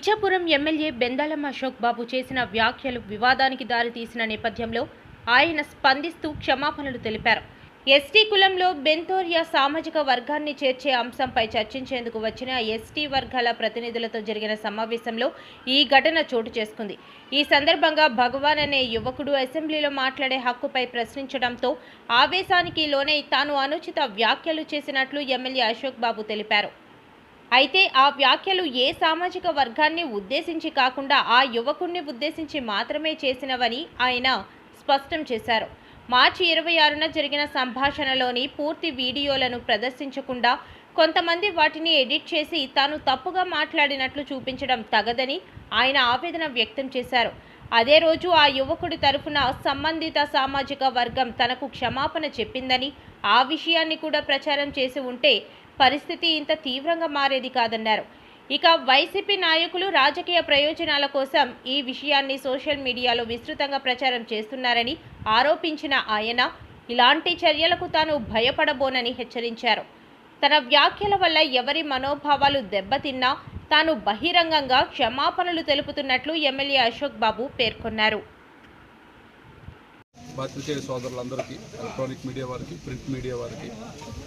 Ichchapuram MLA Bendalam Ashok బాబు చేసిన వ్యాఖ్యలు వివాదానికి దారితీసిన నేపథ్యంలో ఆయన స్పందిస్తూ క్షమాపణలు తెలిపారు. ఎస్టీ కులంలో బెంతోరియా సామాజిక వర్గాన్ని చేర్చే అంశంపై చర్చించేందుకు వచ్చిన ఎస్టీ వర్గాల ప్రతినిధులతో జరిగిన సమావేశంలో ఈ ఘటన చోటు చేసుకుంది. ఈ సందర్భంగా భగవాన్ అనే యువకుడు అసెంబ్లీలో మాట్లాడే హక్కుపై ప్రశ్నించడంతో ఆవేశానికి లోనై తాను అనుచిత వ్యాఖ్యలు చేసినట్లు ఎమ్మెల్యే అశోక్ బాబు తెలిపారు. అయితే ఆ వ్యాఖ్యలు ఏ సామాజిక వర్గాన్ని ఉద్దేశించి కాకుండా ఆ యువకుడిని ఉద్దేశించి మాత్రమే చేసినవని ఆయన స్పష్టం చేశారు. మార్చి 26న జరిగిన సంభాషణలోని పూర్తి వీడియోలను ప్రదర్శించకుండా కొంతమంది వాటిని ఎడిట్ చేసి తాను తప్పుగా మాట్లాడినట్లు చూపించడం తగదని ఆయన ఆవేదన వ్యక్తం చేశారు. అదే రోజు ఆ యువకుడి తరఫున సంబంధిత సామాజిక వర్గం తనకు క్షమాపణ చెప్పిందని, ఆ విషయాన్ని కూడా ప్రచారం చేసి ఉంటే పరిస్థితి ఇంత తీవ్రంగా మారేది కాదన్నారు. ఇక వైసీపీ నాయకులు రాజకీయ ప్రయోజనాల కోసం ఈ విషయాన్ని సోషల్ మీడియాలో విస్తృతంగా ప్రచారం చేస్తున్నారని ఆరోపించిన ఆయన ఇలాంటి చర్యలకు తాను భయపడబోనని హెచ్చరించారు. తన వ్యాఖ్యల వల్ల ఎవరి మనోభావాలు దెబ్బతిన్నా తాను బహిరంగంగా క్షమాపణలు తెలుపుతున్నట్లు ఎమ్మెల్యే అశోక్ బాబు పేర్కొన్నారు. పాత్రికేయ సోదరులందరికీ, ఎలక్ట్రానిక్ మీడియా వారికి, ప్రింట్ మీడియా వారికి,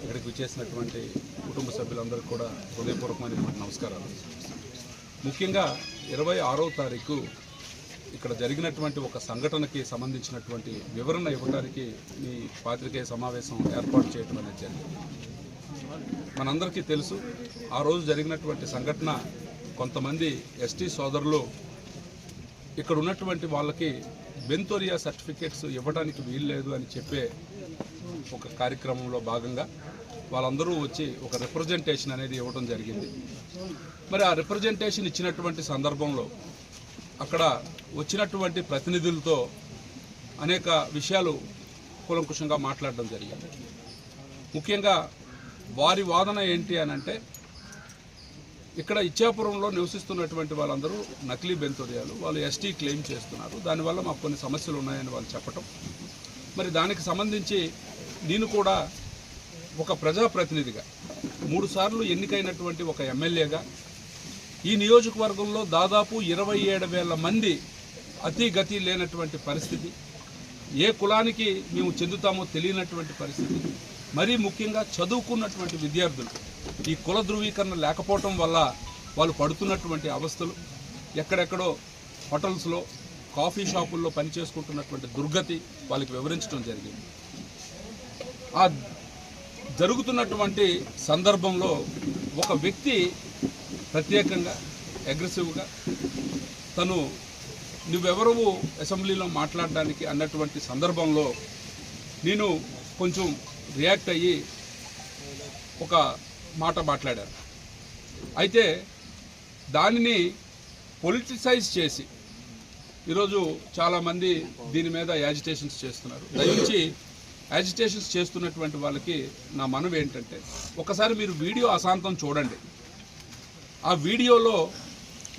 ఇక్కడికి వచ్చేసినటువంటి కుటుంబ సభ్యులందరికీ కూడా హృదయపూర్వకమైనటువంటి నమస్కారాలు. ముఖ్యంగా 26వ తారీఖు ఇక్కడ జరిగినటువంటి ఒక సంఘటనకి సంబంధించినటువంటి వివరణ ఇవ్వడానికి ఈ పాత్రికేయ సమావేశం ఏర్పాటు చేయడం అనేది జరిగింది. మనందరికీ తెలుసు, ఆ రోజు జరిగినటువంటి సంఘటన కొంతమంది ఎస్టీ సోదరులు ఇక్కడ ఉన్నటువంటి వాళ్ళకి బెంతోరియా సర్టిఫికేట్స్ ఇవ్వడానికి వీల్లేదు అని చెప్పే ఒక కార్యక్రమంలో భాగంగా వాళ్ళందరూ వచ్చి ఒక రిప్రజెంటేషన్ అనేది ఇవ్వడం జరిగింది. మరి ఆ రిప్రజెంటేషన్ ఇచ్చినటువంటి సందర్భంలో అక్కడ వచ్చినటువంటి ప్రతినిధులతో అనేక విషయాలు కూలంకుషంగా మాట్లాడడం జరిగింది. ముఖ్యంగా వారి వాదన ఏంటి అని అంటే, ఇక్కడ ఇచ్చాపురంలో నివసిస్తున్నటువంటి వాళ్ళందరూ నకిలీ బెంతోరియాలు, వాళ్ళు ఎస్టీ క్లెయిమ్ చేస్తున్నారు, దానివల్ల మాకు కొన్ని సమస్యలు ఉన్నాయని వాళ్ళు చెప్పటం. మరి దానికి సంబంధించి నేను కూడా ఒక ప్రజాప్రతినిధిగా 3 సార్లు ఎన్నికైనటువంటి ఒక ఎమ్మెల్యేగా ఈ నియోజకవర్గంలో దాదాపు 27,000 మంది అతిగతి లేనటువంటి పరిస్థితి, ఏ కులానికి మేము చెందుతామో తెలియనటువంటి పరిస్థితి, మరీ ముఖ్యంగా చదువుకున్నటువంటి విద్యార్థులు ఈ కుల ధృవీకరణ లేకపోవటం వల్ల వాళ్ళు పడుతున్నటువంటి అవస్థలు, ఎక్కడెక్కడో హోటల్స్లో, కాఫీ షాపుల్లో పనిచేసుకుంటున్నటువంటి దుర్గతి వాళ్ళకి వివరించడం జరిగింది. ఆ జరుగుతున్నటువంటి సందర్భంలో ఒక వ్యక్తి ప్రత్యేకంగా అగ్రెసివ్గా తను నువ్వెవరవు అసెంబ్లీలో మాట్లాడడానికి అన్నటువంటి సందర్భంలో నేను కొంచెం రియాక్ట్ అయ్యి ఒక మాట మాట్లాడారు. అయితే దానిని పొలిటిసైజ్ చేసి ఈరోజు చాలామంది దీని మీద యాజిటేషన్స్ చేస్తున్నారు. దయచేసి యాజిటేషన్స్ చేస్తున్నటువంటి వాళ్ళకి నా మనవి ఏంటంటే, ఒకసారి మీరు వీడియో అశాంతం చూడండి. ఆ వీడియోలో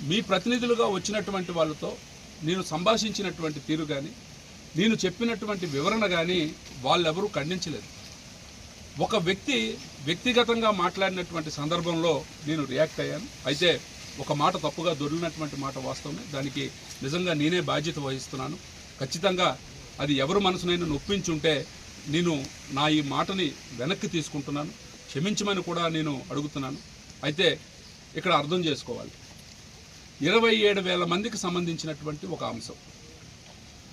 మీ ప్రతినిధులుగా వచ్చినటువంటి వాళ్ళతో నేను సంభాషించినటువంటి తీరు కానీ, నేను చెప్పినటువంటి వివరణ కానీ వాళ్ళెవరూ ఖండించలేదు. ఒక వ్యక్తి వ్యక్తిగతంగా మాట్లాడినటువంటి సందర్భంలో నేను రియాక్ట్ అయ్యాను. అయితే ఒక మాట తప్పుగా దొరికినటువంటి మాట వాస్తవమే, దానికి నిజంగా నేనే బాధ్యత వహిస్తున్నాను. ఖచ్చితంగా అది ఎవరు మనసునైనా నొప్పించుంటే నేను నా ఈ మాటని వెనక్కి తీసుకుంటున్నాను, క్షమించమని కూడా నేను అడుగుతున్నాను. అయితే ఇక్కడ అర్థం చేసుకోవాలి, 27,000 మందికి సంబంధించినటువంటి ఒక అంశం.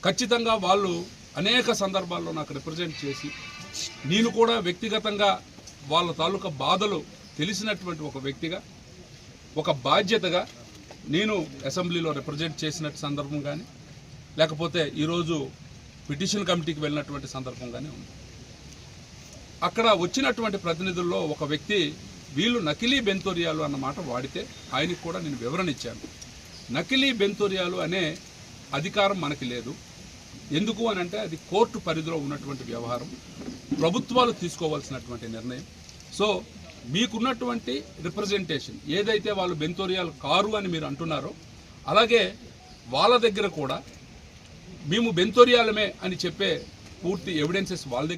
ఖచ్చితంగా వాళ్ళు అనేక సందర్భాల్లో నాకు రిప్రజెంట్ చేసి, నేను కూడా వ్యక్తిగతంగా వాళ్ళ తాలూకా బాధలు తెలిసినటువంటి ఒక వ్యక్తిగా, ఒక బాధ్యతగా నేను అసెంబ్లీలో రిప్రజెంట్ చేసినట్టు సందర్భం కానీ, లేకపోతే ఈరోజు పిటిషన్ కమిటీకి వెళ్ళినటువంటి సందర్భం కానీ ఉంది. అక్కడ వచ్చినటువంటి ప్రతినిధుల్లో ఒక వ్యక్తి వీళ్ళు నకిలీ బెంతోరియాలు అన్న మాట వాడితే ఆయనకు కూడా నేను వివరణ ఇచ్చాను. నకిలీ బెంతోరియాలు అనే అధికారం మనకి లేదు. ఎందుకు అని అంటే అది కోర్టు పరిధిలో ఉన్నటువంటి వ్యవహారం, ప్రభుత్వాలు తీసుకోవాల్సినటువంటి నిర్ణయం. సో మీకున్నటువంటి రిప్రజెంటేషన్ ఏదైతే వాళ్ళు బెంతోరియాలు కారు అని మీరు అంటున్నారో, అలాగే వాళ్ళ దగ్గర కూడా మేము బెంతోరియాలమే అని చెప్పే పూర్తి ఎవిడెన్సెస్ వాళ్ళ దగ్గర